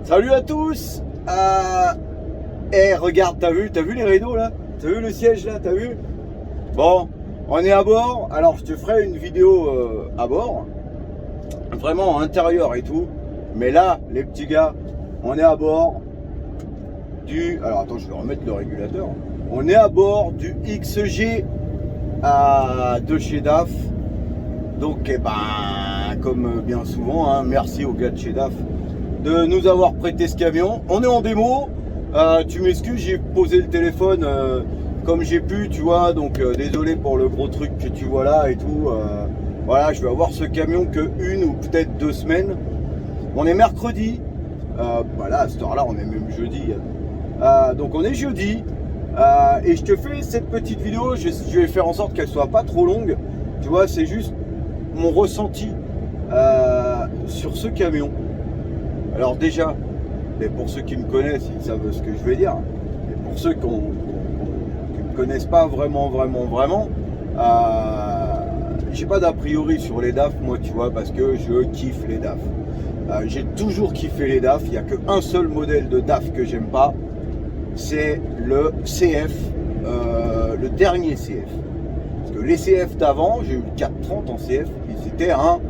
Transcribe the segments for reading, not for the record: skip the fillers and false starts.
Salut à tous. Regarde, t'as vu les rideaux là? T'as vu le siège là? T'as vu? Bon, on est à bord. Alors je te ferai une vidéo à bord, vraiment intérieur et tout. Mais là, les petits gars, on est à bord du... Alors attends, je vais remettre le régulateur. On est à bord du XG de chez DAF. Donc, comme bien souvent, hein, merci aux gars de chez DAF de nous avoir prêté ce camion. On est en démo. Tu m'excuses, j'ai posé le téléphone comme j'ai pu, tu vois. Donc, désolé pour le gros truc que tu vois là et tout. Voilà, je vais avoir ce camion que une ou peut-être 2 semaines. On est mercredi. Voilà, à cette heure-là, on est même jeudi. Donc, on est jeudi. Et je te fais cette petite vidéo. Je vais faire en sorte qu'elle soit pas trop longue. Tu vois, c'est juste mon ressenti sur ce camion. Alors déjà, mais pour ceux qui me connaissent, ils savent ce que je vais dire. Et pour ceux qui ne me connaissent pas vraiment, j'ai pas d'a priori sur les DAF, moi, tu vois, parce que je kiffe les DAF. J'ai toujours kiffé les DAF. Il n'y a qu'un seul modèle de DAF que j'aime pas, c'est le CF, le dernier CF. Parce que les CF d'avant, j'ai eu le 430 en CF, et c'était un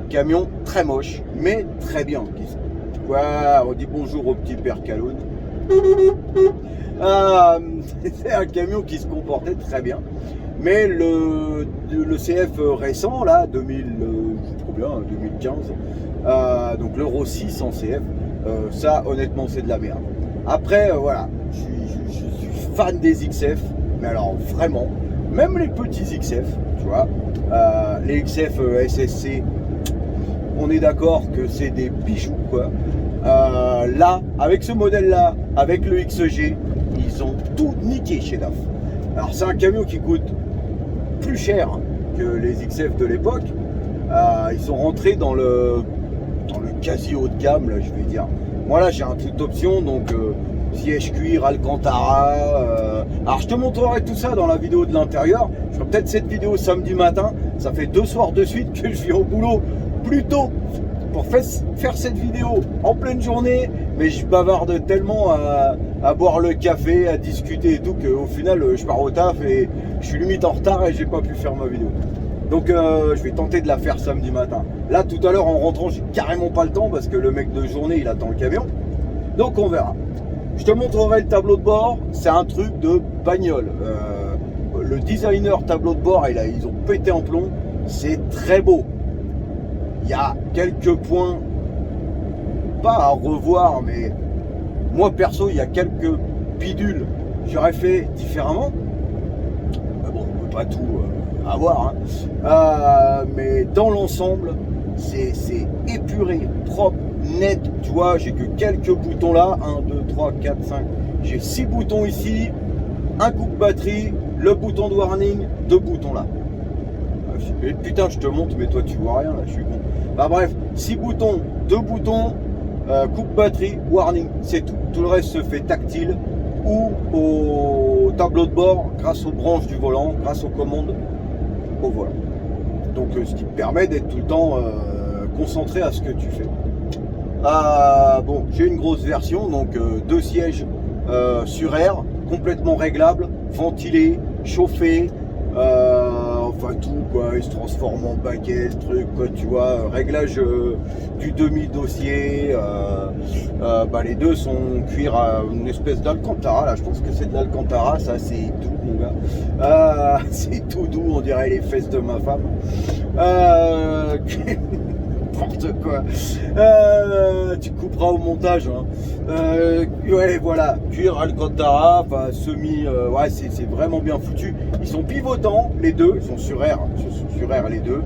camion très moche, mais très bien. Voilà, on dit bonjour au petit père Caloun. C'est un camion qui se comportait très bien. Mais le CF récent, là, 2015, donc l'Euro 6 en CF, ça, honnêtement, c'est de la merde. Après, voilà, je suis fan des XF, mais alors vraiment, même les petits XF, tu vois, les XF SSC, on est d'accord que c'est des bijoux, quoi. Là, avec ce modèle-là, avec le XG, ils ont tout niqué chez DAF. Alors, c'est un camion qui coûte plus cher que les XF de l'époque. Ils sont rentrés dans le quasi haut de gamme, là, je vais dire. Moi, là, j'ai un toute option, donc siège cuir, Alcantara. Alors, je te montrerai tout ça dans la vidéo de l'intérieur. Je ferai peut-être cette vidéo samedi matin. Ça fait 2 soirs de suite que je viens au boulot plus tôt pour faire cette vidéo en pleine journée, mais je bavarde tellement à boire le café, à discuter et tout, qu'au final je pars au taf et je suis limite en retard et j'ai pas pu faire ma vidéo. Donc je vais tenter de la faire samedi matin. Là tout à l'heure en rentrant, j'ai carrément pas le temps parce que le mec de journée il attend le camion. Donc on verra. Je te montrerai le tableau de bord, c'est un truc de bagnole. Le designer tableau de bord, ils ont pété en plomb, c'est très beau. Il y a quelques points, pas à revoir, mais moi perso, il y a quelques bidules j'aurais fait différemment. Mais bon, on ne peut pas tout avoir. Hein. Mais dans l'ensemble, c'est épuré, propre, net. Tu vois, j'ai que quelques boutons là. 1, 2, 3, 4, 5. J'ai 6 boutons ici, un coupe batterie, le bouton de warning, 2 boutons là. Et putain, je te montre, mais toi tu vois rien là, je suis con. Bah bref, 6 boutons, 2 boutons, coupe batterie, warning, c'est tout. Tout le reste se fait tactile ou au tableau de bord grâce aux branches du volant, grâce aux commandes au volant. Donc ce qui te permet d'être tout le temps concentré à ce que tu fais. Bon, j'ai une grosse version, donc 2 sièges sur air, complètement réglables, ventilés, chauffés. Enfin tout quoi, il se transforme en baquet, le truc quoi, tu vois, réglage du demi-dossier, les deux sont cuir à une espèce d'Alcantara, là je pense que c'est de l'Alcantara, ça c'est doux mon gars, c'est tout doux, on dirait les fesses de ma femme, n'importe quoi, tu couperas au montage, hein. Ouais voilà, cuir Alcantara, enfin semi, ouais c'est vraiment bien foutu. Ils sont pivotants les deux, ils sont sur air les deux.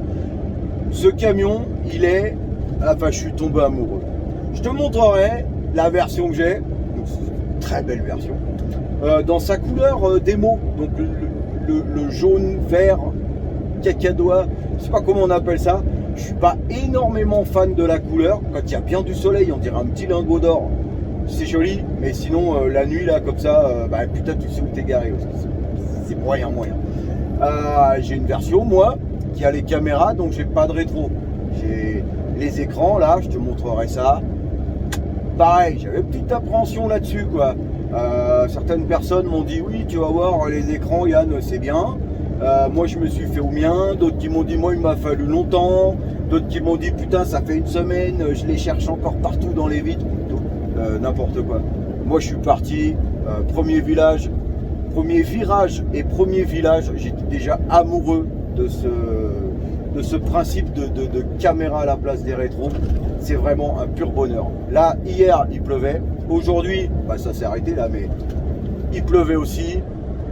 Ce camion, il est, enfin je suis tombé amoureux. Je te montrerai la version que j'ai, très belle version, dans sa couleur démo, donc le jaune, vert, cacadois, je sais pas comment on appelle ça. Je suis pas énormément fan de la couleur. Quand il y a bien du soleil, on dirait un petit lingot d'or. C'est joli, mais sinon la nuit là comme ça, putain tu sais où t'es garé. C'est moyen. J'ai une version moi qui a les caméras, donc j'ai pas de rétro. J'ai les écrans là, je te montrerai ça. pareil, j'avais une petite appréhension là-dessus, quoi. Certaines personnes m'ont dit oui, tu vas voir les écrans, Yann, c'est bien. Moi, je me suis fait au mien. D'autres qui m'ont dit moi, il m'a fallu longtemps. D'autres qui m'ont dit putain, ça fait une semaine, je les cherche encore partout dans les vitres. N'importe quoi. Moi, je suis parti, premier virage et premier village, j'étais déjà amoureux de ce principe de caméra à la place des rétros. C'est vraiment un pur bonheur. Là, hier, il pleuvait. Aujourd'hui, bah, ça s'est arrêté là, mais il pleuvait aussi.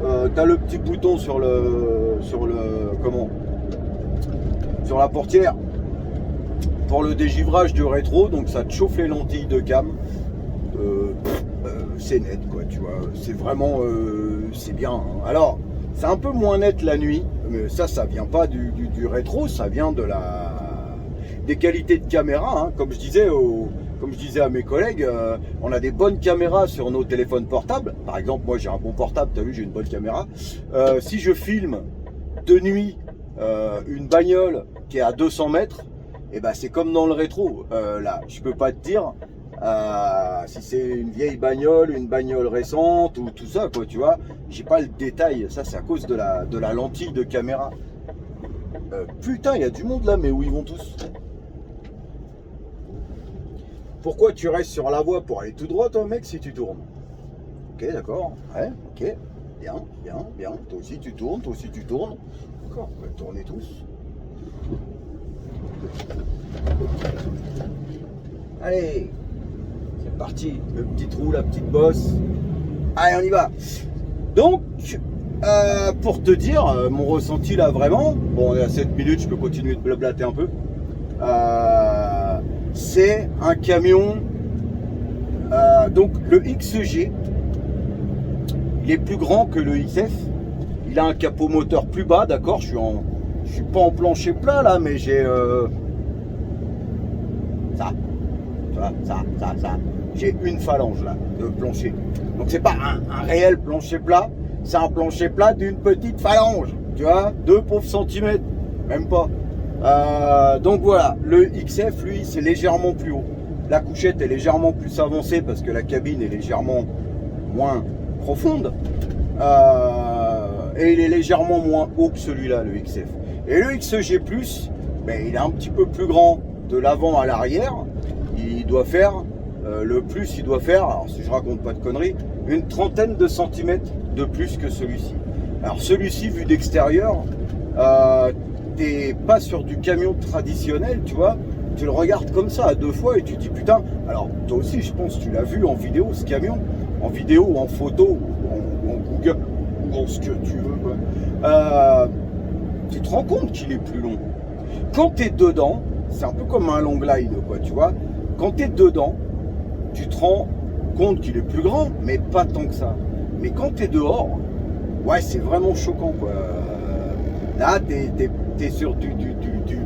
Tu as le petit bouton sur la portière pour le dégivrage du rétro, donc ça te chauffe les lentilles de cam. C'est net, quoi, tu vois. C'est vraiment, c'est bien. Hein. Alors, c'est un peu moins net la nuit, mais ça vient pas du rétro, ça vient des qualités de caméra. Hein. Comme je disais à mes collègues, on a des bonnes caméras sur nos téléphones portables. Par exemple, moi j'ai un bon portable, tu as vu, j'ai une bonne caméra. Si je filme de nuit une bagnole qui est à 200 mètres, et ben c'est comme dans le rétro. Là, je peux pas te dire si c'est une vieille bagnole, une bagnole récente ou tout ça, quoi, tu vois. J'ai pas le détail. Ça, c'est à cause de la lentille de caméra. Putain, il y a du monde là, mais où ils vont tous? Pourquoi tu restes sur la voie pour aller tout droit, toi, mec, si tu tournes? Ok, d'accord. Ouais, ok. Bien, bien, bien. Toi aussi, tu tournes, toi aussi, tu tournes. D'accord, on va tourner tous. Allez, c'est parti. Le petit trou, la petite bosse. Allez, on y va. Donc, pour te dire, mon ressenti là, vraiment, bon, on est à 7 minutes, je peux continuer de blablater un peu. C'est un camion, donc le XG, il est plus grand que le XF, il a un capot moteur plus bas, d'accord, je suis pas en plancher plat là, mais j'ai j'ai une phalange là de plancher, donc c'est pas un réel plancher plat, c'est un plancher plat d'une petite phalange, tu vois, 2 pauvres centimètres, même pas. Donc voilà, le XF lui c'est légèrement plus haut. La couchette est légèrement plus avancée parce que la cabine est légèrement moins profonde. Et il est légèrement moins haut que celui-là, le XF. Et le XG+, ben, il est un petit peu plus grand de l'avant à l'arrière. Il doit faire, il doit faire, alors si je raconte pas de conneries, une trentaine de centimètres de plus que celui-ci. Alors celui-ci, vu d'extérieur, t'es pas sur du camion traditionnel, tu vois, tu le regardes comme ça à 2 fois et tu te dis putain, alors toi aussi je pense tu l'as vu en vidéo ce camion, en vidéo ou en photo ou en Google ou en ce que tu veux, quoi. Tu te rends compte qu'il est plus long. Quand tu es dedans, c'est un peu comme un long glide, quoi, tu vois. Quand tu es dedans, tu te rends compte qu'il est plus grand, mais pas tant que ça. Mais quand tu es dehors, ouais, c'est vraiment choquant, quoi. Là, t'es sur du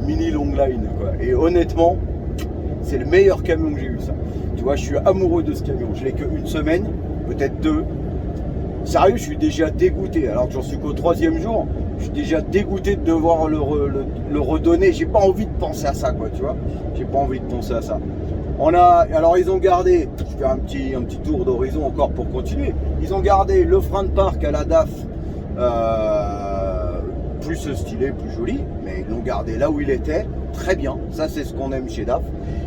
mini long line, quoi. Et honnêtement, c'est le meilleur camion que j'ai eu, ça. Tu vois, je suis amoureux de ce camion. Je l'ai qu'une semaine, peut-être 2. Sérieux, je suis déjà dégoûté. Alors que j'en suis qu'au 3e jour, je suis déjà dégoûté de devoir le redonner. J'ai pas envie de penser à ça, quoi, tu vois. J'ai pas envie de penser à ça. Alors ils ont gardé, je fais un petit tour d'horizon encore pour continuer. Ils ont gardé le frein de parc à la DAF. Plus stylé, plus joli, mais ils l'ont gardé là où il était, très bien, ça c'est ce qu'on aime chez DAF.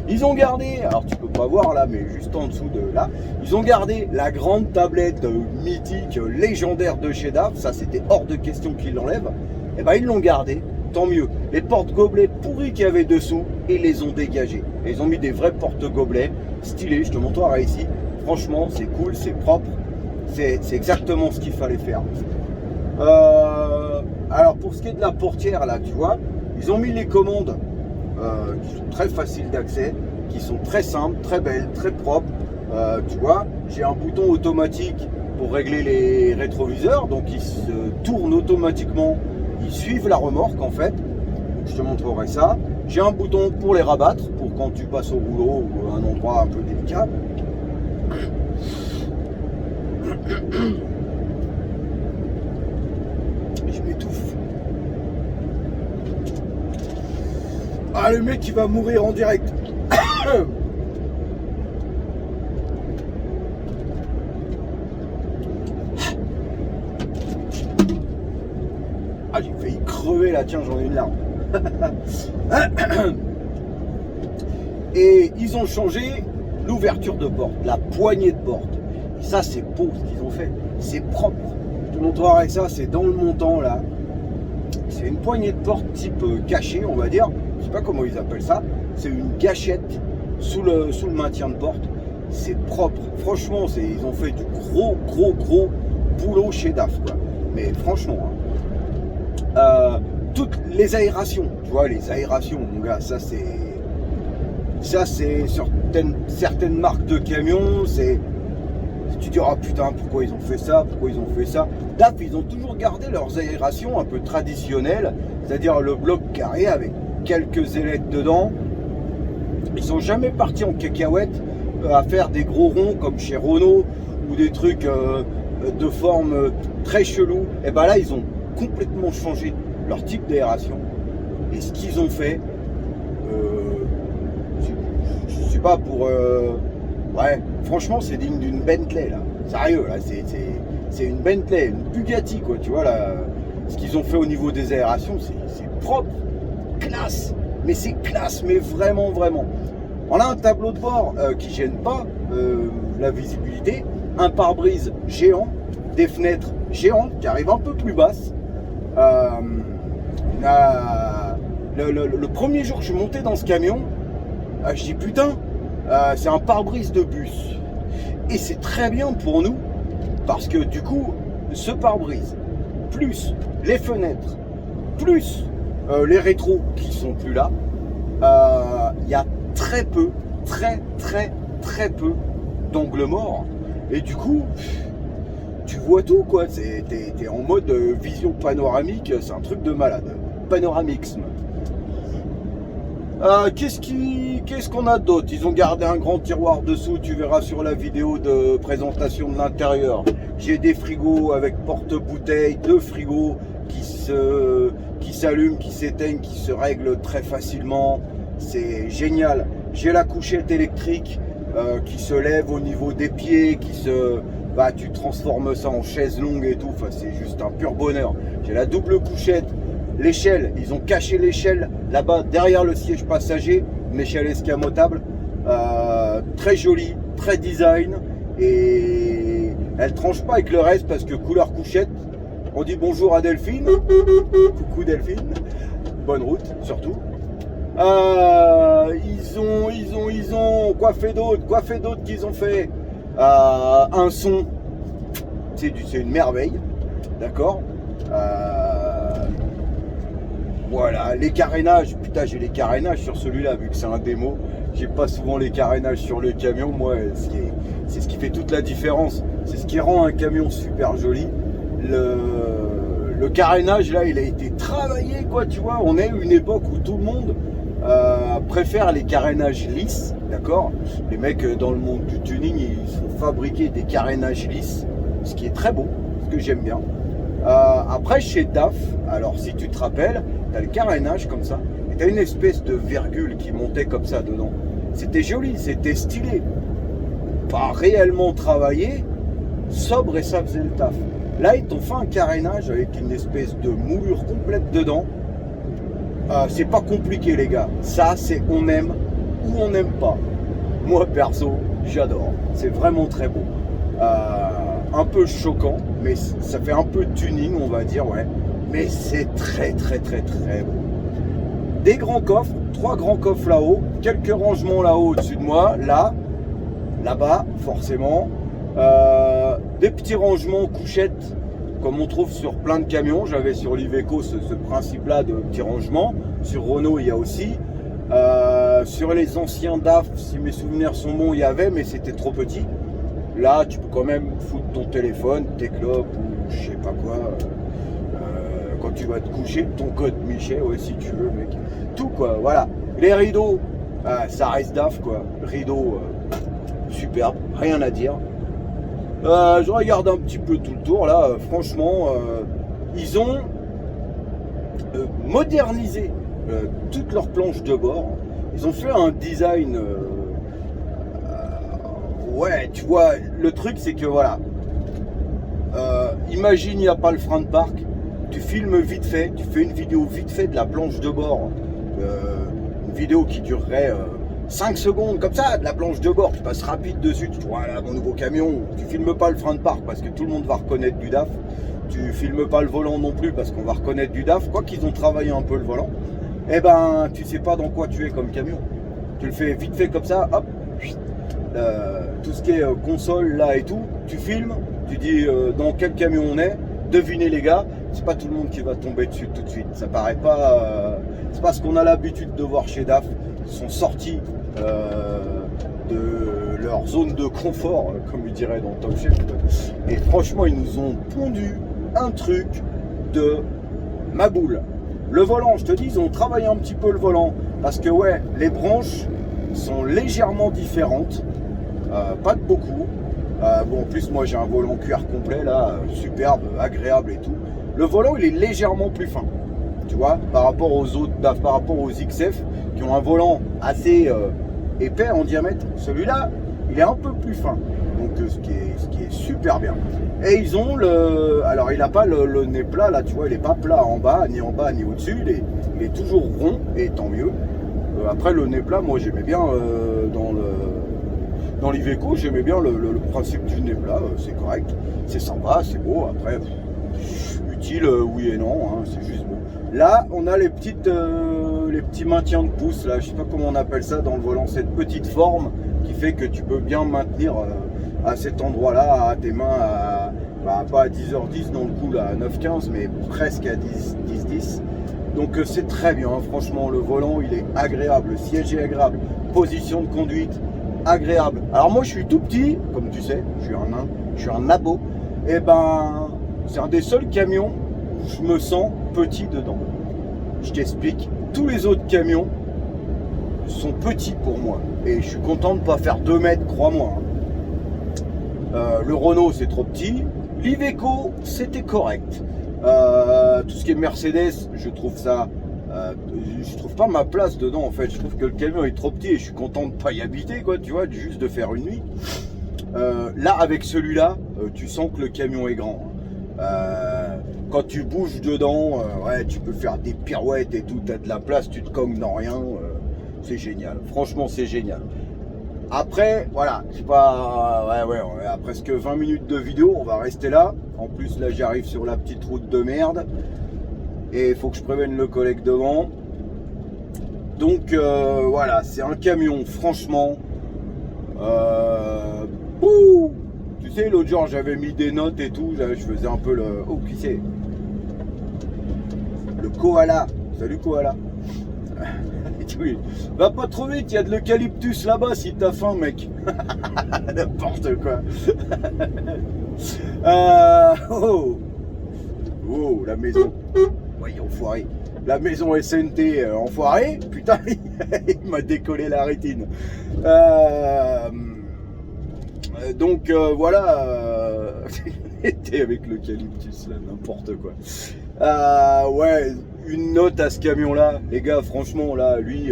Ils ont gardé, alors tu peux pas voir là, mais juste en dessous de là, ils ont gardé la grande tablette mythique, légendaire de chez DAF, ça c'était hors de question qu'ils l'enlèvent, et ben ils l'ont gardé, tant mieux. Les porte-gobelets pourris qu'il y avait dessous, ils les ont dégagés. Et ils ont mis des vrais porte-gobelets stylés, je te montrerai ici, franchement c'est cool, c'est propre, c'est exactement ce qu'il fallait faire. Alors pour ce qui est de la portière là, tu vois, ils ont mis les commandes qui sont très faciles d'accès, qui sont très simples, très belles, très propres. Tu vois, j'ai un bouton automatique pour régler les rétroviseurs, donc ils se tournent automatiquement, ils suivent la remorque en fait. Je te montrerai ça. J'ai un bouton pour les rabattre, pour quand tu passes au rouleau ou à un endroit un peu délicat. Je m'étouffe. Ah, le mec il va mourir en direct. crever là, tiens, j'en ai une larme. Et ils ont changé l'ouverture de porte, la poignée de porte. Et ça, c'est beau ce qu'ils ont fait. C'est propre. Je te montrerai ça, c'est dans le montant là. C'est une poignée de porte type cachée, on va dire. Je sais pas comment ils appellent ça. C'est une gâchette sous le maintien de porte. C'est propre. Franchement, ils ont fait du gros boulot chez DAF, quoi. Mais franchement, hein. Toutes les aérations, tu vois, les aérations, mon gars, ça c'est sur certaines marques de camions, tu diras putain pourquoi ils ont fait ça, DAF ils ont toujours gardé leurs aérations un peu traditionnelles, c'est-à-dire le bloc carré avec quelques ailettes dedans. Ils sont jamais partis en cacahuète à faire des gros ronds comme chez Renault ou des trucs de forme très chelou. Et ben là ils ont complètement changé leur type d'aération, et ce qu'ils ont fait, je sais pas pour ouais, franchement c'est digne d'une Bentley là, sérieux là, c'est une Bentley, une Bugatti quoi, tu vois là, ce qu'ils ont fait au niveau des aérations, c'est propre, classe, mais c'est classe, mais vraiment. On a un tableau de bord qui gêne pas la visibilité, un pare-brise géant, des fenêtres géantes qui arrivent un peu plus basses. Le premier jour que je suis monté dans ce camion, je dis putain, c'est un pare-brise de bus. Et c'est très bien pour nous, parce que du coup, ce pare-brise, plus les fenêtres, plus les rétros qui sont plus là, il y a très peu, très peu d'angles morts. Et du coup, tu vois tout quoi, t'es en mode vision panoramique, c'est un truc de malade. Panoramixme. Qu'est-ce qu'on a d'autre? Ils ont gardé un grand tiroir dessous, tu verras sur la vidéo de présentation de l'intérieur. J'ai des frigos avec porte-bouteilles, 2 frigos qui s'allument, qui s'éteignent, qui se règlent très facilement. C'est génial. J'ai la couchette électrique qui se lève au niveau des pieds, tu transformes ça en chaise longue et tout, enfin, c'est juste un pur bonheur. J'ai la double couchette, l'échelle, ils ont caché l'échelle là-bas derrière le siège passager, une échelle escamotable, très jolie, très design, et elle tranche pas avec le reste parce que couleur couchette. On dit bonjour à Delphine, coucou Delphine, bonne route surtout. Ils ont quoi fait d'autre qu'ils ont fait, un son, c'est une merveille, d'accord. Voilà, les carénages, putain j'ai les carénages sur celui-là, vu que c'est un démo, j'ai pas souvent les carénages sur le camion, moi c'est ce qui fait toute la différence, c'est ce qui rend un camion super joli. Le carénage là il a été travaillé quoi, tu vois, on est à une époque où tout le monde préfère les carénages lisses, d'accord. Les mecs dans le monde du tuning ils font fabriquer des carénages lisses, ce qui est très beau, ce que j'aime bien. Après chez DAF, alors si tu te rappelles, tu as le carénage comme ça, et tu as une espèce de virgule qui montait comme ça dedans. C'était joli, c'était stylé, pas réellement travaillé, sobre, et ça faisait le taf. Là ils t'ont fait un carénage avec une espèce de moulure complète dedans. C'est pas compliqué les gars, ça c'est on aime ou on n'aime pas. Moi perso j'adore, c'est vraiment très beau. Un peu choquant, mais ça fait un peu tuning on va dire, ouais, mais c'est très beau. Des grands coffres, 3 grands coffres là-haut, quelques rangements là-haut au-dessus de moi, là-bas forcément, des petits rangements couchettes comme on trouve sur plein de camions. J'avais sur l'Iveco ce principe-là de petits rangements. Sur Renault, il y a aussi. Sur les anciens DAF, si mes souvenirs sont bons, il y avait, mais c'était trop petit. Là, tu peux quand même foutre ton téléphone, tes clopes ou je sais pas quoi. Quand tu vas te coucher, ton code Michel, ouais, si tu veux, mec. Tout, quoi, voilà. Les rideaux, ça reste DAF, quoi. Rideaux, superbe, rien à dire. Je regarde un petit peu tout le tour là, franchement ils ont modernisé toutes leurs planches de bord. Ils ont fait un design ouais, tu vois, le truc c'est que voilà, imagine il n'y a pas le frein de parc, tu filmes vite fait, tu fais une vidéo vite fait de la planche de bord, une vidéo qui durerait 5 secondes comme ça, de la planche de bord, tu passes rapide dessus, tu dis voilà mon nouveau camion, tu filmes pas le frein de parc parce que tout le monde va reconnaître du DAF, tu filmes pas le volant non plus parce qu'on va reconnaître du DAF, quoi qu'ils ont travaillé un peu le volant, eh ben tu sais pas dans quoi tu es comme camion, tu le fais vite fait comme ça, hop, tout ce qui est console là et tout, tu filmes, tu dis dans quel camion on est, devinez les gars, c'est pas tout le monde qui va tomber dessus tout de suite, ça paraît pas, c'est pas ce qu'on a l'habitude de voir chez DAF, ils sont sortis de leur zone de confort, comme ils diraient dans Top Chef, et franchement ils nous ont pondu un truc de ma boule. Le volant, je te dis, ils ont travaillé un petit peu le volant, parce que ouais, les branches sont légèrement différentes, pas de beaucoup. Bon, en plus, moi j'ai un volant cuir complet là, superbe, agréable et tout. Le volant il est légèrement plus fin, tu vois, par rapport aux autres DAF, par rapport aux XF qui ont un volant assez épais en diamètre. Celui-là, il est un peu plus fin, donc ce qui est super bien. Et ils ont le, alors il n'a pas le nez plat là, tu vois, il n'est pas plat en bas ni au-dessus, il est toujours rond et tant mieux. Après le nez plat, moi j'aimais bien dans l'Iveco, j'aimais bien le principe du nez plat, c'est correct, c'est sympa, c'est beau. Après, utile, oui et non, hein, c'est juste beau. Là, on a les petits maintiens de pouce, là, je sais pas comment on appelle ça dans le volant, cette petite forme qui fait que tu peux bien maintenir à cet endroit-là, à tes mains, pas à 10h10 dans le coup, là, à 9h15, mais presque à 10h10. Donc c'est très bien, hein, franchement, le volant, il est agréable, le siège est agréable, position de conduite, agréable. Alors moi je suis tout petit, comme tu sais, je suis un nain, je suis un nabo, et ben c'est un des seuls camions où je me sens petit dedans. Je t'explique, tous les autres camions sont petits pour moi, et je suis content de ne pas faire 2 mètres, crois-moi. Le Renault c'est trop petit, l'Iveco c'était correct. Tout ce qui est Mercedes, je trouve ça... je trouve pas ma place dedans en fait, je trouve que le camion est trop petit et je suis content de pas y habiter quoi, tu vois, juste de faire une nuit. Là avec celui-là, tu sens que le camion est grand. Quand tu bouges dedans, ouais, tu peux faire des pirouettes et tout, t'as de la place, tu te cognes dans rien, c'est génial, franchement c'est génial. Après, voilà, c'est pas... Ouais, on est à presque 20 minutes de vidéo, on va rester là. En plus là j'arrive sur la petite route de merde. Et il faut que je prévienne le collègue devant. Donc voilà, c'est un camion, franchement. Tu sais, l'autre jour, j'avais mis des notes et tout. Je faisais un peu le... Oh, qui c'est? Le koala. Salut, koala. Oui. Va pas trop vite, il y a de l'eucalyptus là-bas si t'as faim, mec. N'importe quoi. Oh, la maison. Oui, enfoiré. La maison SNT enfoiré. Putain, il m'a décollé la rétine. Donc voilà. T'es avec l'eucalyptus là, n'importe quoi. Ouais, une note à ce camion là. Les gars, franchement, là, lui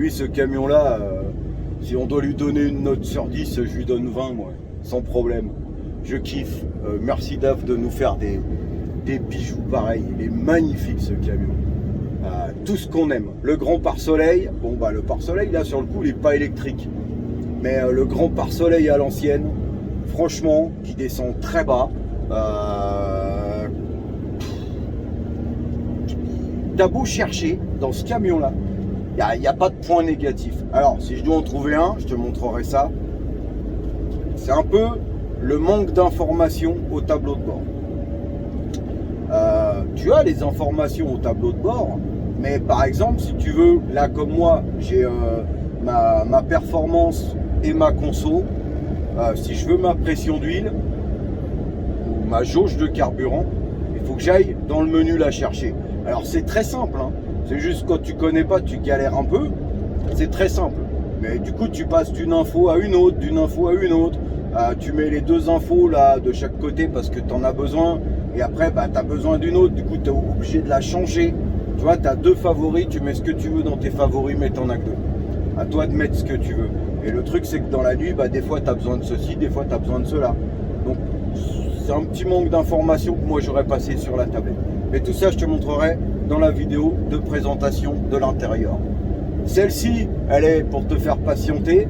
ce camion là, si on doit lui donner une note sur 10, je lui donne 20, moi. Sans problème. Je kiffe. Merci DAF de nous faire des bijoux pareils. Il est magnifique ce camion. Tout ce qu'on aime. Le grand pare-soleil, bon bah le pare-soleil là sur le coup il n'est pas électrique. Mais le grand pare-soleil à l'ancienne, franchement, qui descend très bas. T'as beau chercher dans ce camion là, il n'y a pas de point négatif. Alors si je dois en trouver un, je te montrerai ça. C'est un peu le manque d'informations au tableau de bord. Tu as les informations au tableau de bord, mais par exemple si tu veux, là comme moi j'ai ma performance et ma conso, si je veux ma pression d'huile ou ma jauge de carburant, il faut que j'aille dans le menu la chercher. Alors c'est très simple, hein. C'est juste quand tu connais pas, tu galères un peu, c'est très simple, mais du coup tu passes d'une info à une autre, tu mets les 2 infos là de chaque côté parce que tu en as besoin, et après bah, tu as besoin d'une autre, du coup tu es obligé de la changer. Tu vois, tu as 2 favoris, tu mets ce que tu veux dans tes favoris, mais tu en as que 2. À toi de mettre ce que tu veux. Et le truc c'est que dans la nuit, bah, des fois tu as besoin de ceci, des fois tu as besoin de cela. Donc c'est un petit manque d'informations que moi j'aurais passé sur la tablette. Mais tout ça, je te montrerai dans la vidéo de présentation de l'intérieur. Celle-ci, elle est pour te faire patienter.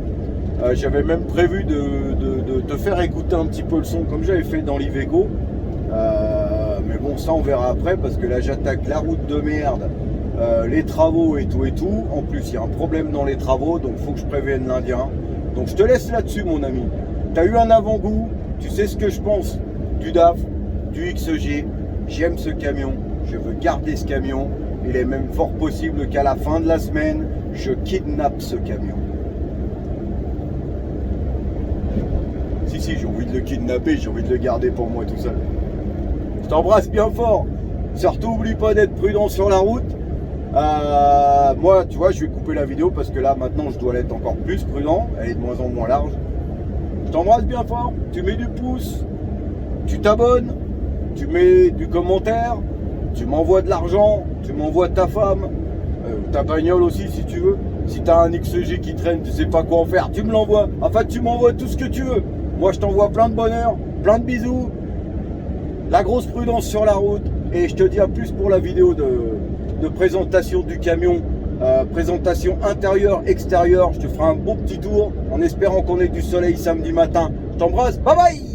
J'avais même prévu de te faire écouter un petit peu le son comme j'avais fait dans l'Iveco. Mais bon, ça on verra après parce que là j'attaque la route de merde, les travaux et tout et tout. En plus, il y a un problème dans les travaux, donc il faut que je prévienne l'Indien. Donc je te laisse là-dessus, mon ami. Tu as eu un avant-goût, tu sais ce que je pense du DAF, du XG. J'aime ce camion, je veux garder ce camion. Il est même fort possible qu'à la fin de la semaine, je kidnappe ce camion. Si, j'ai envie de le kidnapper, j'ai envie de le garder pour moi tout seul. Je t'embrasse bien fort. Surtout, oublie pas d'être prudent sur la route. Moi, tu vois, je vais couper la vidéo parce que là, maintenant, je dois l'être encore plus prudent. Elle est de moins en moins large. Je t'embrasse bien fort. Tu mets du pouce, tu t'abonnes, tu mets du commentaire, tu m'envoies de l'argent, tu m'envoies ta femme, ta bagnole aussi si tu veux. Si tu as un XG qui traîne, tu sais pas quoi en faire, tu me l'envoies. Enfin, tu m'envoies tout ce que tu veux. Moi, je t'envoie plein de bonheur, plein de bisous. La grosse prudence sur la route. Et je te dis à plus pour la vidéo de présentation du camion. Présentation intérieure, extérieure. Je te ferai un beau petit tour en espérant qu'on ait du soleil samedi matin. Je t'embrasse. Bye bye.